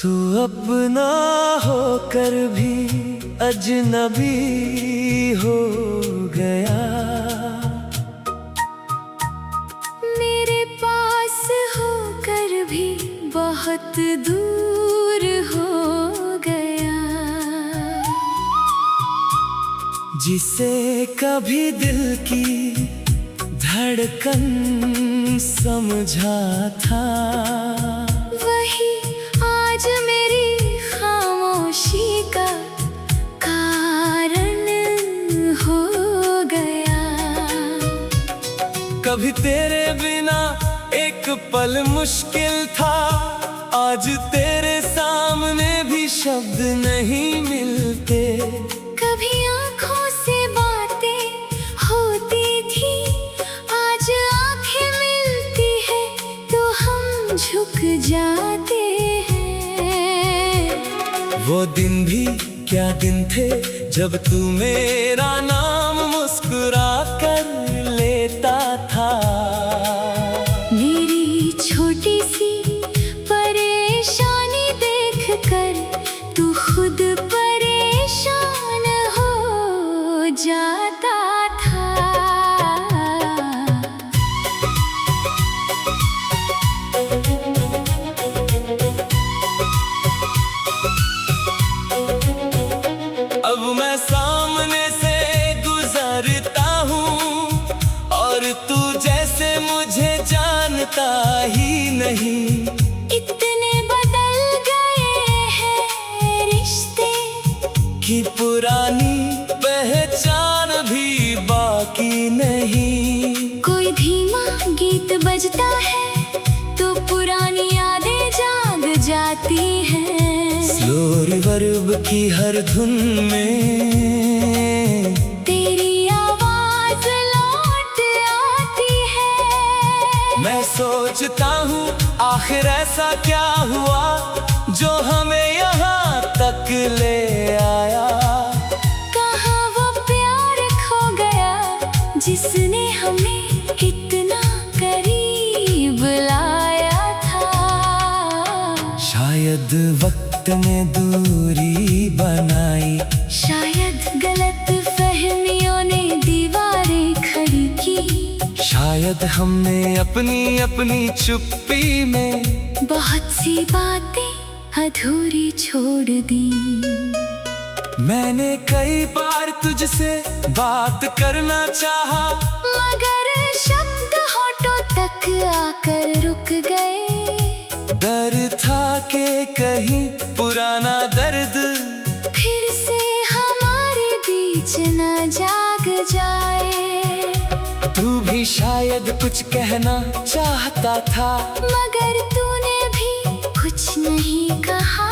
तू अपना होकर भी अजनबी हो गया। मेरे पास होकर भी बहुत दूर हो गया। जिसे कभी दिल की धड़कन समझा था, वही आज मेरी खामोशी का कारण हो गया। कभी तेरे बिना एक पल मुश्किल था, आज तेरे सामने भी शब्द नहीं मिलते। कभी आँखों से बातें होती थी, आज आँखें मिलती है तो हम झुक जाते हैं। वो दिन भी क्या दिन थे जब तू मेरा नाम मुस्कुरा कर लेता था। मेरी छोटी सी परेशानी देखकर तू खुद परेशान हो जाता था। अब मैं सामने से गुजरता हूँ और तू जैसे मुझे जानता ही नहीं। इतने बदल गए हैं रिश्ते कि पुरानी पहचान भी बाकी नहीं। कोई धीमा गीत बजता है तो पुरानी यादें जाग जाती हैं। स्लो रिवर्ब की हर धुन में तेरी आवाज लौट आती है। मैं सोचता हूँ आखिर ऐसा क्या हुआ जो हमें यहाँ तक ले आया। कहाँ वो प्यार खो गया जिसने हमें इतना करीब लाया था। शायद वक्त ने दूरी बनाई, शायद गलत फहमियों ने दीवारें खड़ी की। शायद हमने अपनी अपनी चुप्पी में बहुत सी बातें अधूरी छोड़ दी। मैंने कई बार तुझसे बात करना चाहा, मगर शब्द होठों तक आकर रुक गए। डर था कि कहीं पुराना दर्द फिर से हमारे बीच न जाग जाए। तू भी शायद कुछ कहना चाहता था, मगर तूने भी कुछ नहीं कहा।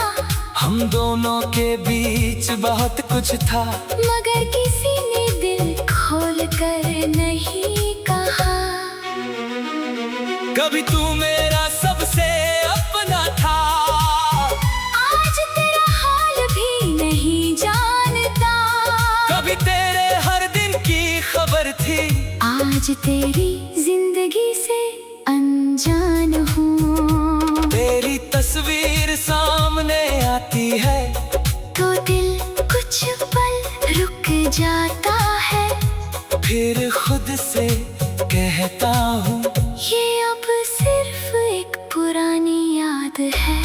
हम दोनों के बीच बहुत कुछ था, मगर किसी ने दिल खोल कर नहीं कहा। कभी तू मेरा सबसे अपना था, आज तेरा हाल भी नहीं जानता। कभी तेरे हर दिन की खबर थी, आज तेरी जिंदगी से अनजान हूँ। तेरी तस्वीर सामने आती है तो दिल कुछ पल रुक जाता है। फिर खुद से कहता हूँ ये अब सिर्फ एक पुरानी याद है।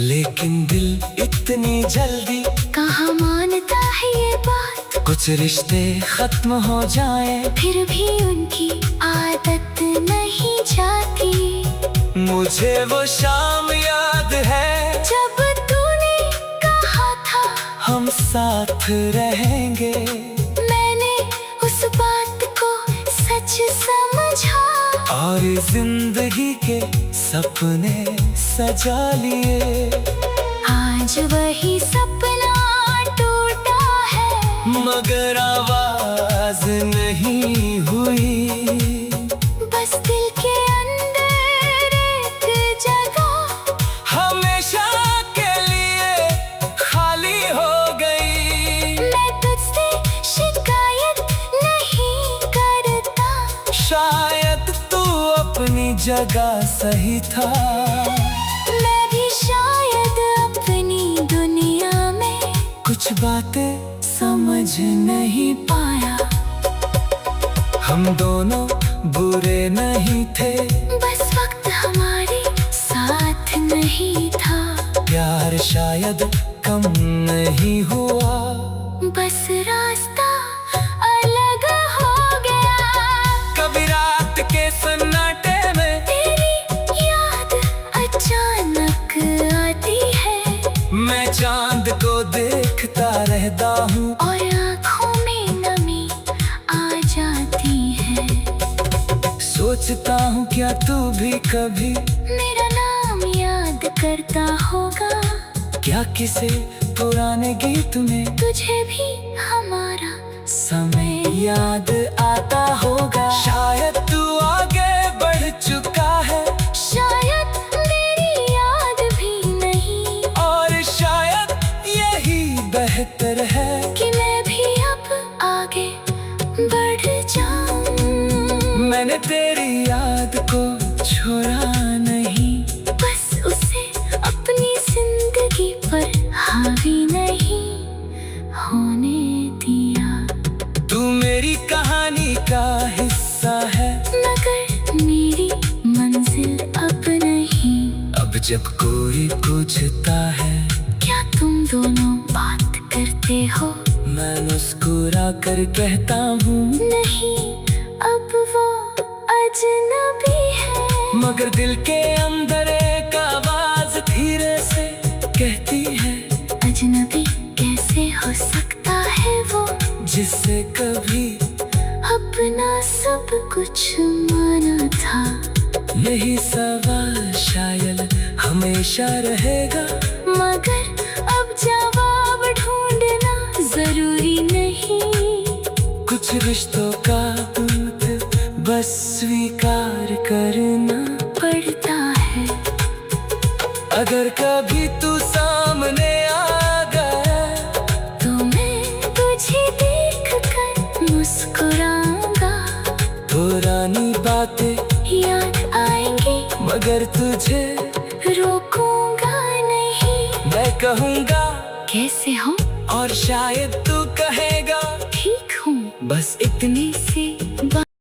लेकिन दिल इतनी जल्दी कहाँ मानता है ये बात। कुछ रिश्ते खत्म हो जाए फिर भी उनकी आदत नहीं जाती। मुझे वो शाम याद है जब तूने कहा था हम साथ रहेंगे। मैंने उस बात को सच समझा और जिंदगी के सपने सजा लिए। आज वही सपना टूटा है, मगर आवाज नहीं हुई। बस दिल के अंदर एक जगह हमेशा के लिए खाली हो गई। मैं तुझसे शिकायत नहीं करता। शायद तू अपनी जगह सही था। मैं भी शायद कुछ बातें समझ नहीं पाया। हम दोनों बुरे नहीं थे, बस वक्त हमारे साथ नहीं था। प्यार शायद कम नहीं हुआ, बस रास्ता अलग हो गया। कभी रात के सन्नाटे में तेरी याद अचानक आती है। मैं चांद को देखता रहता हूँ और आँखों में नमी आ जाती है। सोचता हूँ क्या तू भी कभी मेरा नाम याद करता होगा। क्या किसी पुराने गीत में तुझे भी हमारा समय याद आता होगा। शायद तू आगे बढ़ चुका है, शायद मेरी याद भी नहीं। और शायद यही बेहतर है कि मैं भी अब आगे बढ़ जाऊं। मैंने तेरी याद को छोड़ा नहीं, बस उसे अपनी जिंदगी पर हावी नहीं होने दिया। तू मेरी कहानी का हिस्सा है, मगर मेरी मंजिल अब नहीं। अब जब कोई पूछता है क्या तुम दोनों बात करते हो? मैं मुस्कुरा कर कहता हूँ नहीं, अब वो अजनबी है। मगर दिल के अंदर एक आवाज धीरे से कहती है, अजनबी कैसे हो सकता है वो, जिससे कभी अपना सब कुछ माना था। यही सवाल शायद हमेशा रहेगा, मगर अब जवाब ढूंढना जरूरी नहीं। कुछ रिश्तों का अंत बस स्वीकार करना पड़ता है। अगर कभी तू सामने आ गया तो मैं तुझे देख कर मुस्कुराऊंगा। पुरानी बातें याद आएंगी मगर तुझे रोकूंगा नहीं। मैं कहूँगा कैसे हो? और शायद तू कहेगा ठीक हूँ। बस इतनी सी